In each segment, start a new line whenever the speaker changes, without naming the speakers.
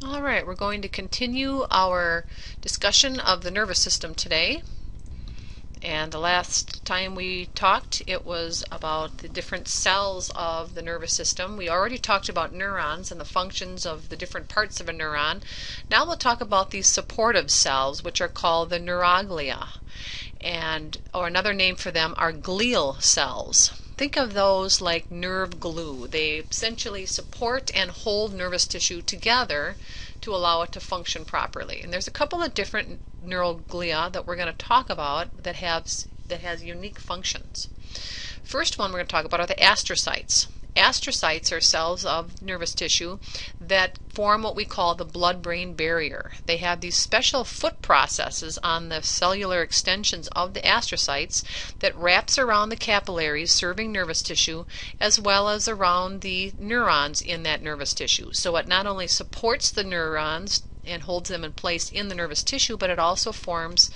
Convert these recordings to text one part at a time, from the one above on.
All right, we're going to continue our discussion of the nervous system today. And the last time we talked, it was about the different cells of the nervous system. We already talked about neurons and the functions of the different parts of a neuron. Now we'll talk about these supportive cells, which are called the neuroglia. Or another name for them are glial cells. Think of those like nerve glue. They essentially support and hold nervous tissue together to allow it to function properly. And there's a couple of different neuroglia that we're going to talk about that has unique functions. First one we're going to talk about are the astrocytes. Astrocytes are cells of nervous tissue that form what we call the blood-brain barrier. They have these special foot processes on the cellular extensions of the astrocytes that wraps around the capillaries serving nervous tissue as well as around the neurons in that nervous tissue. So it not only supports the neurons and holds them in place in the nervous tissue, but it also forms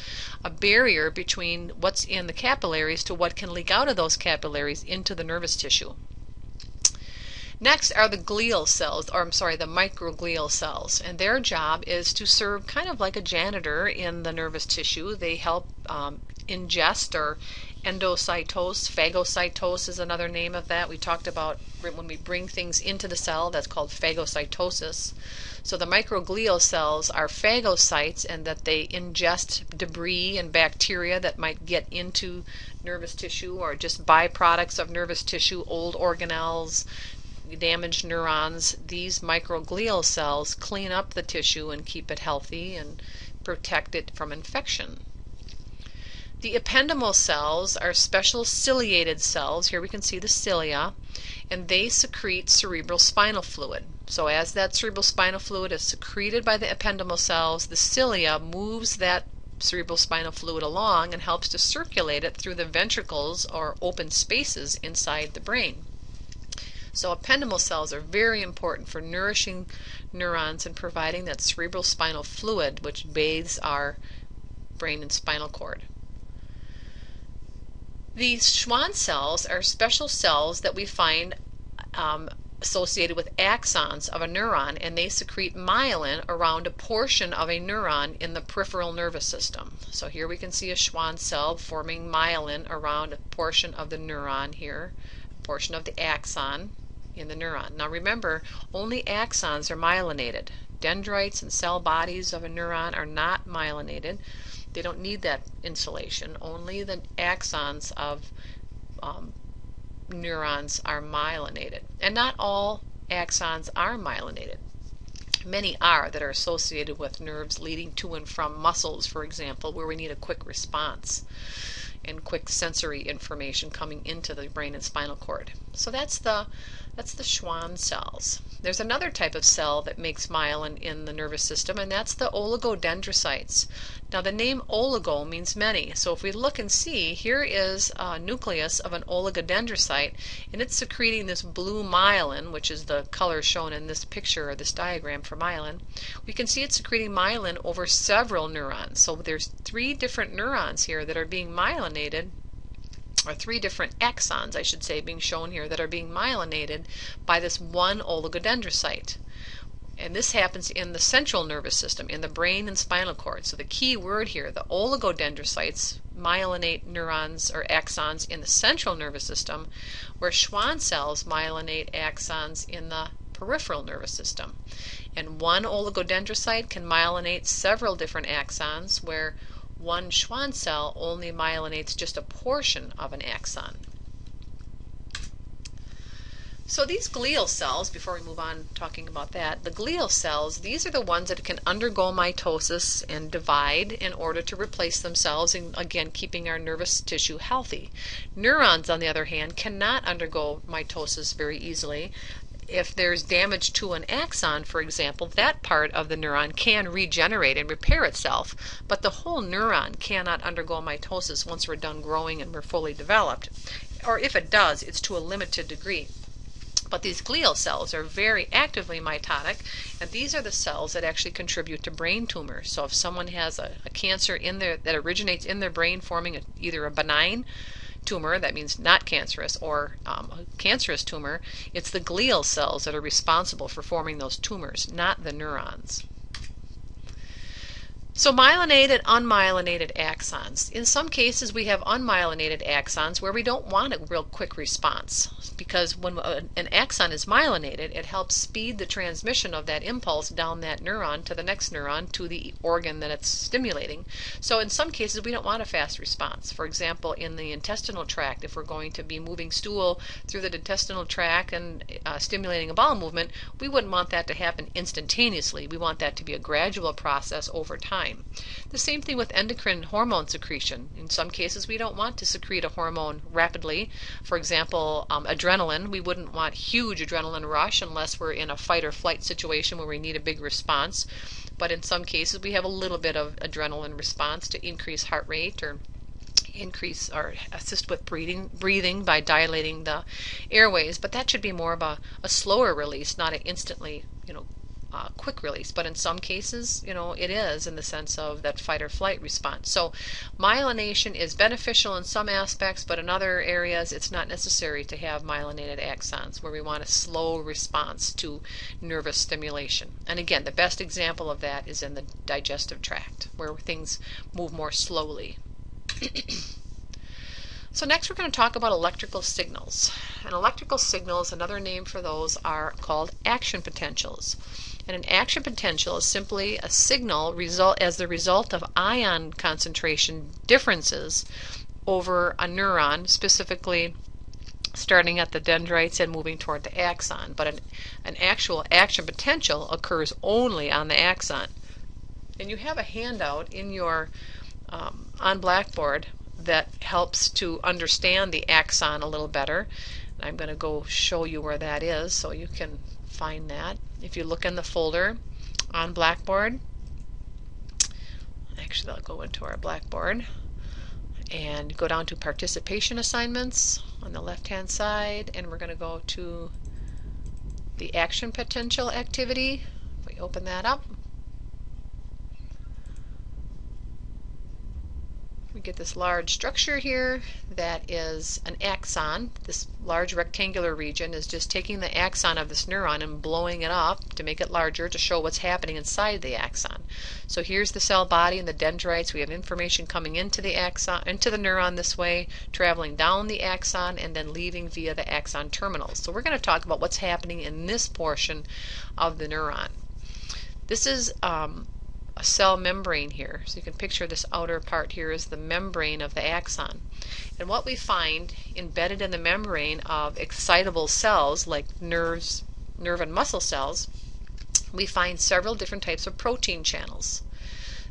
a barrier between what's in the capillaries to what can leak out of those capillaries into the nervous tissue. Next are the glial cells, or the microglial cells, and their job is to serve kind of like a janitor in the nervous tissue. They help ingest or endocytose. Phagocytose is another name of that. We talked about when we bring things into the cell, that's called phagocytosis. So the microglial cells are phagocytes, and that they ingest debris and bacteria that might get into nervous tissue or just byproducts of nervous tissue, old organelles, damaged neurons. These microglial cells clean up the tissue and keep it healthy and protect it from infection. The ependymal cells are special ciliated cells. Here we can see the cilia, and they secrete cerebral spinal fluid. So as that cerebral spinal fluid is secreted by the ependymal cells, the cilia moves that cerebral spinal fluid along and helps to circulate it through the ventricles or open spaces inside the brain. So ependymal cells are very important for nourishing neurons and providing that cerebral spinal fluid which bathes our brain and spinal cord. These Schwann cells are special cells that we find associated with axons of a neuron, and they secrete myelin around a portion of a neuron in the peripheral nervous system. So here we can see a Schwann cell forming myelin around a portion of the neuron here, a portion of the axon in the neuron. Now remember, only axons are myelinated. Dendrites and cell bodies of a neuron are not myelinated. They don't need that insulation. Only the axons of neurons are myelinated. And not all axons are myelinated. Many are that are associated with nerves leading to and from muscles, for example, where we need a quick response and quick sensory information coming into the brain and spinal cord. So that's the Schwann cells. There's another type of cell that makes myelin in the nervous system, and that's the oligodendrocytes. Now the name oligo means many, so if we look and see, here is a nucleus of an oligodendrocyte, and it's secreting this blue myelin, which is the color shown in this picture or this diagram for myelin. We can see it's secreting myelin over several neurons. So there's 3 different neurons here that are being myelinated, or 3 different axons, I should say, being shown here that are being myelinated by this one oligodendrocyte. And this happens in the central nervous system, in the brain and spinal cord. So the key word here, the oligodendrocytes myelinate neurons or axons in the central nervous system, where Schwann cells myelinate axons in the peripheral nervous system. And one oligodendrocyte can myelinate several different axons, where one Schwann cell only myelinates just a portion of an axon. So these glial cells, before we move on talking about that, the glial cells, these are the ones that can undergo mitosis and divide in order to replace themselves, and again keeping our nervous tissue healthy. Neurons, on the other hand, cannot undergo mitosis very easily. If there's damage to an axon, for example, that part of the neuron can regenerate and repair itself, but the whole neuron cannot undergo mitosis once we're done growing and we're fully developed. Or if it does, it's to a limited degree. But these glial cells are very actively mitotic, and these are the cells that actually contribute to brain tumors. So if someone has a cancer in there that originates in their brain, forming either a benign tumor, that means not cancerous, or a cancerous tumor, it's the glial cells that are responsible for forming those tumors, not the neurons. So myelinated, unmyelinated axons. In some cases we have unmyelinated axons where we don't want a real quick response, because when an axon is myelinated, it helps speed the transmission of that impulse down that neuron to the next neuron to the organ that it's stimulating. So in some cases we don't want a fast response. For example, in the intestinal tract, if we're going to be moving stool through the intestinal tract and stimulating a bowel movement, we wouldn't want that to happen instantaneously. We want that to be a gradual process over time. The same thing with endocrine hormone secretion. In some cases we don't want to secrete a hormone rapidly. For example, adrenaline. We wouldn't want huge adrenaline rush unless we're in a fight or flight situation where we need a big response. But in some cases we have a little bit of adrenaline response to increase heart rate or increase or assist with breathing by dilating the airways. But that should be more of a slower release, not an instantly, quick release. But in some cases, it is, in the sense of that fight or flight response. So myelination is beneficial in some aspects, but in other areas it's not necessary to have myelinated axons, where we want a slow response to nervous stimulation. And again, the best example of that is in the digestive tract, where things move more slowly. So next we're going to talk about electrical signals. And electrical signals, another name for those, are called action potentials. And an action potential is simply a signal as the result of ion concentration differences over a neuron, specifically starting at the dendrites and moving toward the axon. But an actual action potential occurs only on the axon. And you have a handout in your on Blackboard that helps to understand the axon a little better. I'm going to go show you where that is so you can find that. If you look in the folder on Blackboard, actually I'll go into our Blackboard and go down to participation assignments on the left hand side, and we're going to go to the action potential activity. If we open that up, we get this large structure here that is an axon. This large rectangular region is just taking the axon of this neuron and blowing it up to make it larger to show what's happening inside the axon. So here's the cell body and the dendrites. We have information coming into the axon, into the neuron this way, traveling down the axon, and then leaving via the axon terminals. So we're going to talk about what's happening in this portion of the neuron. This is a cell membrane here. So you can picture this outer part here is the membrane of the axon. And what we find embedded in the membrane of excitable cells like nerve and muscle cells, we find several different types of protein channels.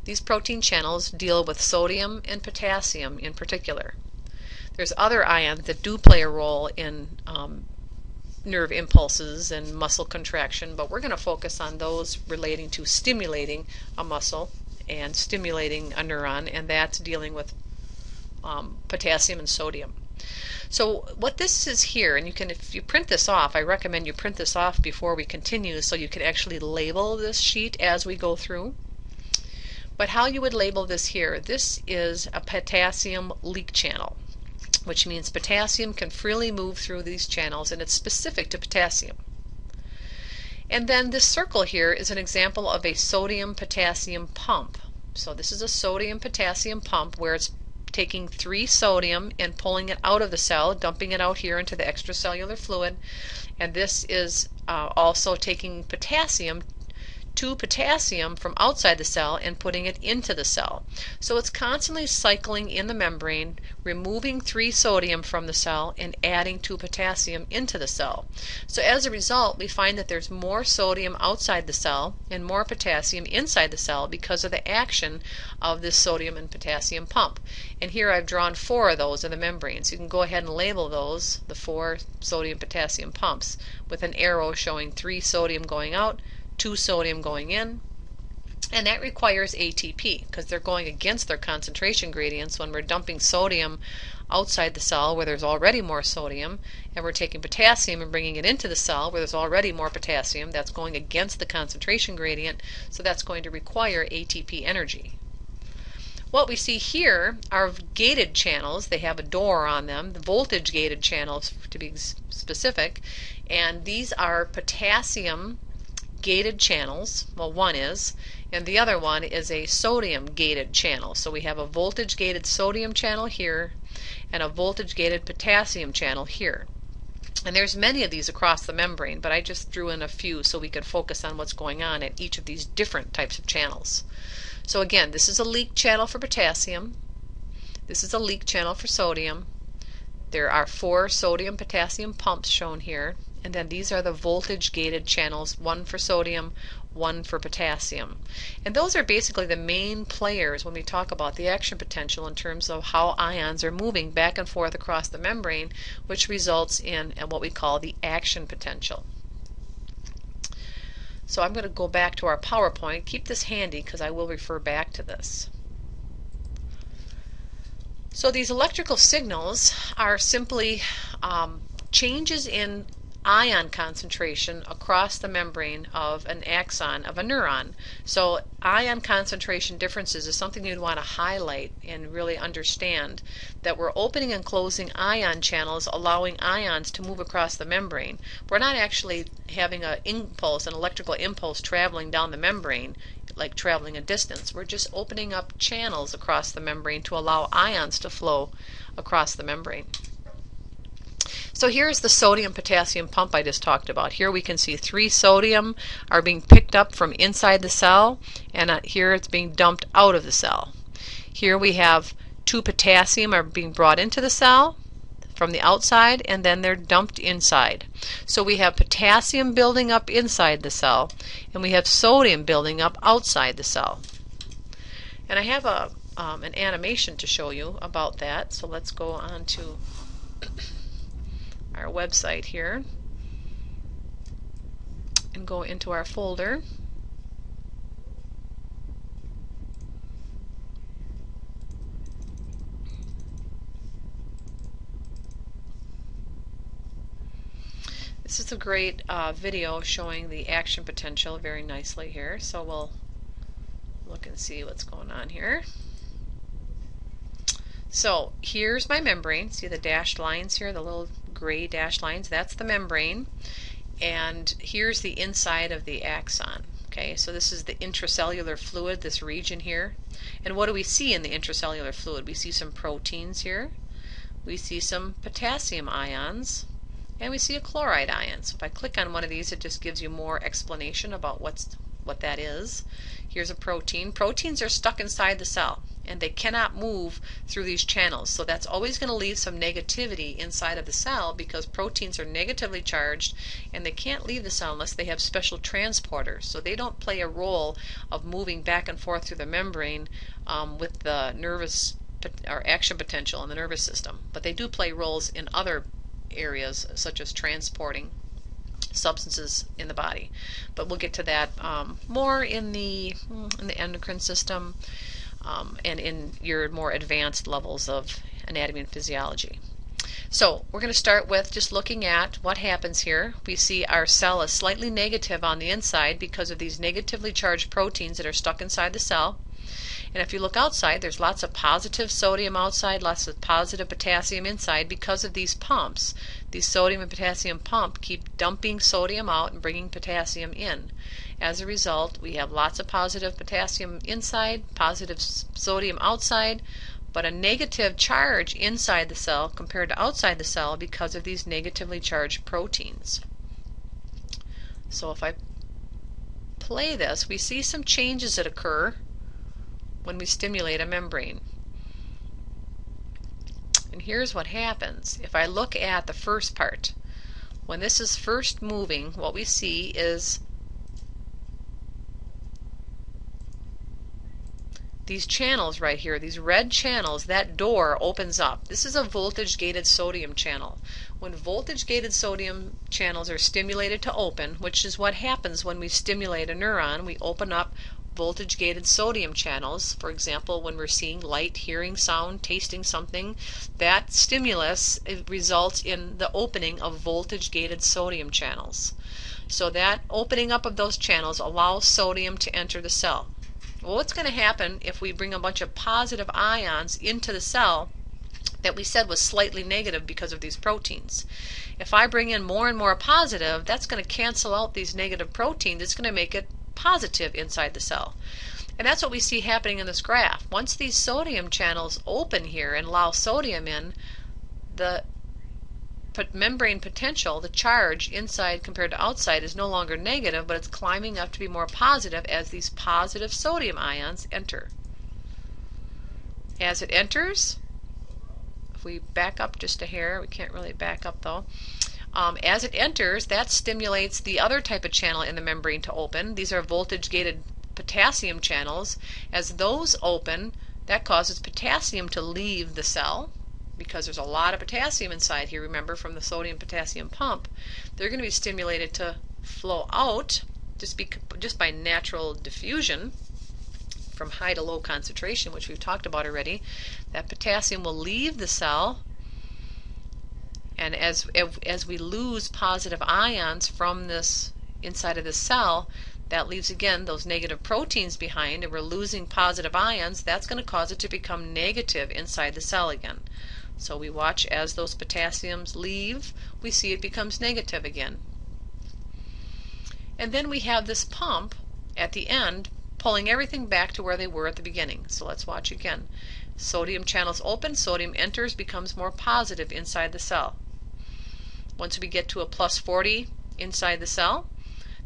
These protein channels deal with sodium and potassium in particular. There's other ions that do play a role in nerve impulses and muscle contraction, but we're going to focus on those relating to stimulating a muscle and stimulating a neuron, and that's dealing with potassium and sodium. So what this is here, and you can, if you print this off, I recommend you print this off before we continue so you can actually label this sheet as we go through. But how you would label this here, this is a potassium leak channel, which means potassium can freely move through these channels, and it's specific to potassium. And then this circle here is an example of a sodium-potassium pump. So this is a sodium-potassium pump where it's taking 3 sodium and pulling it out of the cell, dumping it out here into the extracellular fluid. And this is also taking potassium, 2 potassium from outside the cell and putting it into the cell. So it's constantly cycling in the membrane, removing 3 sodium from the cell and adding 2 potassium into the cell. So as a result, we find that there's more sodium outside the cell and more potassium inside the cell because of the action of this sodium and potassium pump. And here I've drawn 4 of those in the membrane. So you can go ahead and label those, the 4 sodium potassium pumps, with an arrow showing 3 sodium going out, 2 sodium going in, and that requires ATP because they're going against their concentration gradients. When we're dumping sodium outside the cell where there's already more sodium, and we're taking potassium and bringing it into the cell where there's already more potassium, that's going against the concentration gradient, so that's going to require ATP energy. What we see here are gated channels. They have a door on them, the voltage gated channels to be specific, and these are potassium gated channels. Well, one is, and the other one is a sodium gated channel. So we have a voltage gated sodium channel here and a voltage gated potassium channel here. And there's many of these across the membrane, but I just drew in a few so we could focus on what's going on at each of these different types of channels. So again, this is a leak channel for potassium. This is a leak channel for sodium. There are 4 sodium-potassium pumps shown here. And then these are the voltage gated channels, one for sodium, one for potassium. And those are basically the main players when we talk about the action potential in terms of how ions are moving back and forth across the membrane, which results in what we call the action potential. So I'm going to go back to our PowerPoint. Keep this handy because I will refer back to this. So these electrical signals are simply changes in ion concentration across the membrane of an axon of a neuron. So ion concentration differences is something you'd want to highlight and really understand, that we're opening and closing ion channels, allowing ions to move across the membrane. We're not actually having an impulse, an electrical impulse traveling down the membrane like traveling a distance. We're just opening up channels across the membrane to allow ions to flow across the membrane. So here's the sodium-potassium pump I just talked about. Here we can see 3 sodium are being picked up from inside the cell, and here it's being dumped out of the cell. Here we have 2 potassium are being brought into the cell from the outside, and then they're dumped inside. So we have potassium building up inside the cell, and we have sodium building up outside the cell. And I have an animation to show you about that, so let's go on to our website here and go into our folder. This is a great video showing the action potential very nicely here, so we'll look and see what's going on here. So here's my membrane. See the dashed lines here, the little gray dashed lines? That's the membrane. And here's the inside of the axon. Okay, so this is the intracellular fluid, this region here. And what do we see in the intracellular fluid? We see some proteins here. We see some potassium ions. And we see a chloride ion. So if I click on one of these, it just gives you more explanation about what that is. Here's a protein. Proteins are stuck inside the cell, and they cannot move through these channels. So that's always going to leave some negativity inside of the cell, because proteins are negatively charged and they can't leave the cell unless they have special transporters. So they don't play a role of moving back and forth through the membrane with the nervous or action potential in the nervous system. But they do play roles in other areas, such as transporting substances in the body. But we'll get to that more in the endocrine system and in your more advanced levels of anatomy and physiology. So we're going to start with just looking at what happens here. We see our cell is slightly negative on the inside because of these negatively charged proteins that are stuck inside the cell. And if you look outside, there's lots of positive sodium outside, lots of positive potassium inside because of these pumps. These sodium and potassium pumps keep dumping sodium out and bringing potassium in. As a result, we have lots of positive potassium inside, positive sodium outside, but a negative charge inside the cell compared to outside the cell because of these negatively charged proteins. So if I play this, we see some changes that occur when we stimulate a membrane. And here's what happens. If I look at the first part, when this is first moving, what we see is these channels right here, these red channels, that door opens up. This is a voltage-gated sodium channel. When voltage-gated sodium channels are stimulated to open, which is what happens when we stimulate a neuron, we open up voltage-gated sodium channels. For example, when we're seeing light, hearing sound, tasting something, that stimulus results in the opening of voltage-gated sodium channels. So that opening up of those channels allows sodium to enter the cell. Well, what's going to happen if we bring a bunch of positive ions into the cell that we said was slightly negative because of these proteins? If I bring in more and more positive, that's going to cancel out these negative proteins. It's going to make it positive inside the cell. And that's what we see happening in this graph. Once these sodium channels open here and allow sodium in, the membrane potential, the charge inside compared to outside, is no longer negative, but it's climbing up to be more positive as these positive sodium ions enter. As it enters, if we back up just a hair, we can't really back up though, as it enters, that stimulates the other type of channel in the membrane to open. These are voltage-gated potassium channels. As those open, that causes potassium to leave the cell, because there's a lot of potassium inside here, remember, from the sodium-potassium pump. They're going to be stimulated to flow out just by natural diffusion from high to low concentration, which we've talked about already. That potassium will leave the cell, and as we lose positive ions from this inside of the cell, that leaves again those negative proteins behind, and we're losing positive ions. That's going to cause it to become negative inside the cell again. So we watch as those potassiums leave, we see it becomes negative again. And then we have this pump at the end pulling everything back to where they were at the beginning. So let's watch again. Sodium channels open, sodium enters, becomes more positive inside the cell. Once we get to a plus 40 inside the cell,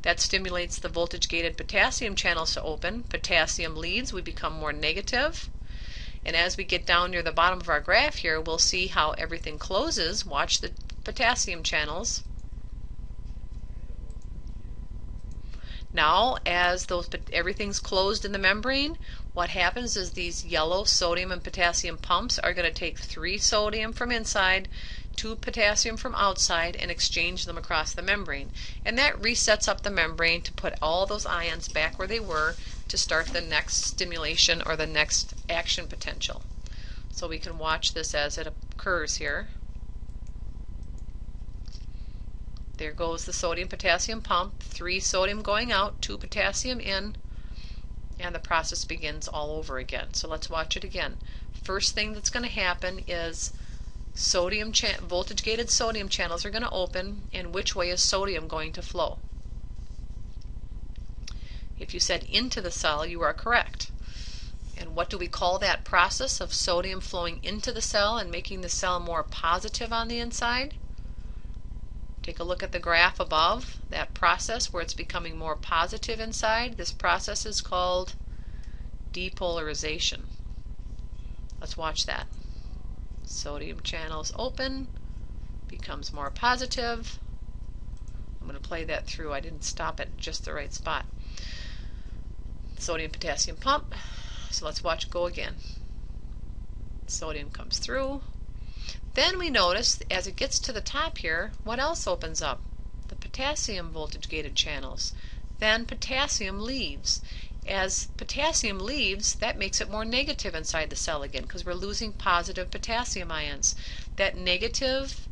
that stimulates the voltage-gated potassium channels to open. Potassium leaves, we become more negative. And as we get down near the bottom of our graph here, we'll see how everything closes. Watch the potassium channels. Now, as everything's closed in the membrane, what happens is these yellow sodium and potassium pumps are going to take 3 sodium from inside, 2 potassium from outside, and exchange them across the membrane. And that resets up the membrane to put all those ions back where they were to start the next stimulation or the next action potential. So we can watch this as it occurs here. There goes the sodium-potassium pump, 3 sodium going out, 2 potassium in, and the process begins all over again. So let's watch it again. First thing that's going to happen is voltage-gated sodium channels are going to open, and which way is sodium going to flow? If you said into the cell, you are correct. And what do we call that process of sodium flowing into the cell and making the cell more positive on the inside? Take a look at the graph above, that process where it's becoming more positive inside. This process is called depolarization. Let's watch that. Sodium channels open, becomes more positive. I'm going to play that through. I didn't stop at just the right spot. Sodium-potassium pump. So let's watch it go again. Sodium comes through. Then we notice as it gets to the top here, what else opens up? The potassium voltage-gated channels. Then potassium leaves. As potassium leaves, that makes it more negative inside the cell again because we're losing positive potassium ions. That negative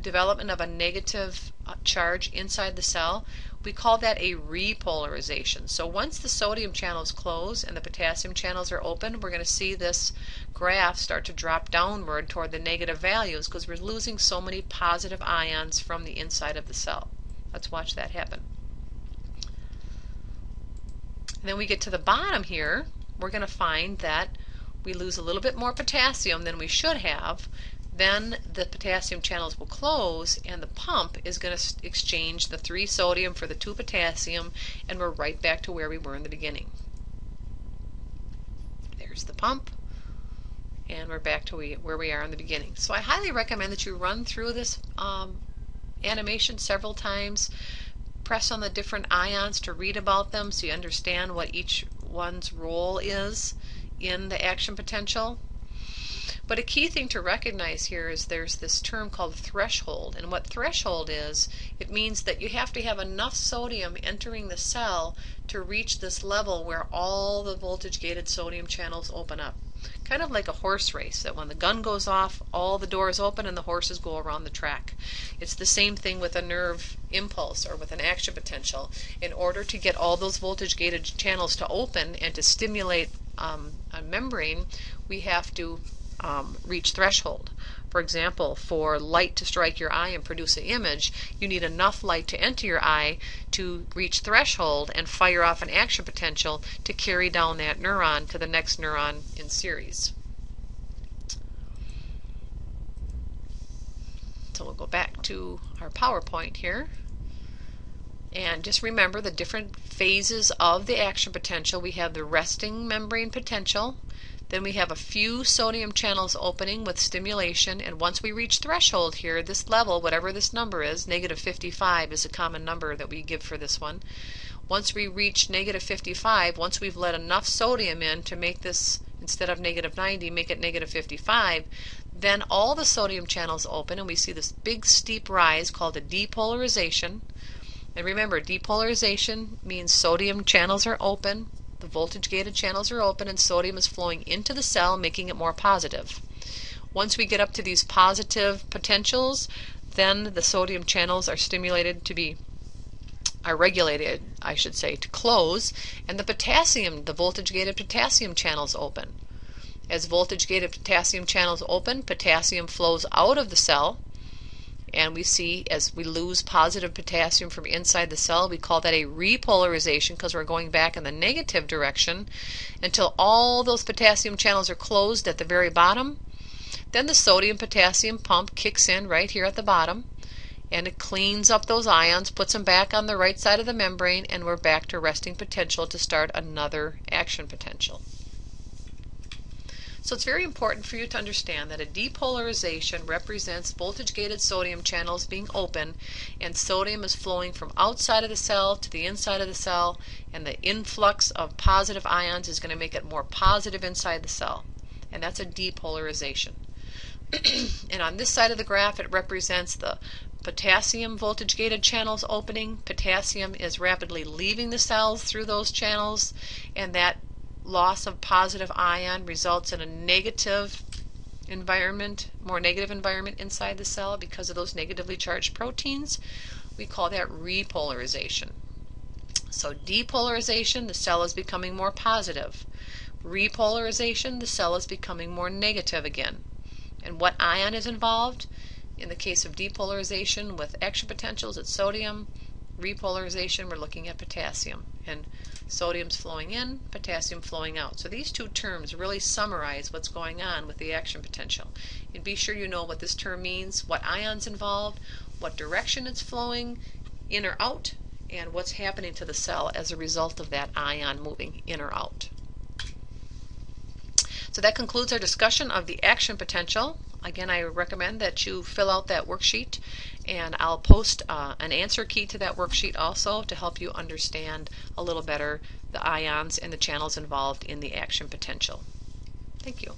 development of a negative charge inside the cell, we call that a repolarization. So once the sodium channels close and the potassium channels are open, we're going to see this graph start to drop downward toward the negative values because we're losing so many positive ions from the inside of the cell. Let's watch that happen. And then we get to the bottom here, we're going to find that we lose a little bit more potassium than we should have. Then the potassium channels will close and the pump is going to exchange the 3 sodium for the 2 potassium, and we're right back to where we were in the beginning. There's the pump, and we're back to where we are in the beginning. So I highly recommend that you run through this animation several times. Press on the different ions to read about them so you understand what each one's role is in the action potential. But a key thing to recognize here is there's this term called threshold, and what threshold is, it means that you have to have enough sodium entering the cell to reach this level where all the voltage-gated sodium channels open up. Kind of like a horse race, that when the gun goes off, all the doors open and the horses go around the track. It's the same thing with a nerve impulse or with an action potential. In order to get all those voltage-gated channels to open and to stimulate a membrane, we have to reach threshold. For example, for light to strike your eye and produce an image, you need enough light to enter your eye to reach threshold and fire off an action potential to carry down that neuron to the next neuron in series. So we'll go back to our PowerPoint here. And just remember the different phases of the action potential. We have the resting membrane potential. Then we have a few sodium channels opening with stimulation, and once we reach threshold here, this level, whatever this number is, negative 55 is a common number that we give for this one. Once we reach negative 55, once we've let enough sodium in to make this, instead of negative 90, make it negative 55, then all the sodium channels open and we see this big steep rise called a depolarization. And remember, depolarization means sodium channels are open, the voltage-gated channels are open, and sodium is flowing into the cell, making it more positive. Once we get up to these positive potentials, then the sodium channels are stimulated to regulated, I should say, to close, and the potassium, the voltage-gated potassium channels open. As voltage-gated potassium channels open, potassium flows out of the cell, and we see as we lose positive potassium from inside the cell, we call that a repolarization because we're going back in the negative direction until all those potassium channels are closed at the very bottom. Then the sodium-potassium pump kicks in right here at the bottom, and it cleans up those ions, puts them back on the right side of the membrane, and we're back to resting potential to start another action potential. So it's very important for you to understand that a depolarization represents voltage-gated sodium channels being open, and sodium is flowing from outside of the cell to the inside of the cell, and the influx of positive ions is going to make it more positive inside the cell, and that's a depolarization. And on this side of the graph, it represents the potassium voltage-gated channels opening. Potassium is rapidly leaving the cells through those channels, and that loss of positive ion results in a negative environment, more negative environment inside the cell because of those negatively charged proteins. We call that repolarization. So depolarization, the cell is becoming more positive. Repolarization, the cell is becoming more negative again. And what ion is involved? In the case of depolarization with action potentials, it's sodium. Repolarization, we're looking at potassium. And sodium's flowing in, potassium flowing out. So these two terms really summarize what's going on with the action potential. And be sure you know what this term means, what ions involved, what direction it's flowing, in or out, and what's happening to the cell as a result of that ion moving in or out. So that concludes our discussion of the action potential. Again, I recommend that you fill out that worksheet, and I'll post an answer key to that worksheet also to help you understand a little better the ions and the channels involved in the action potential. Thank you.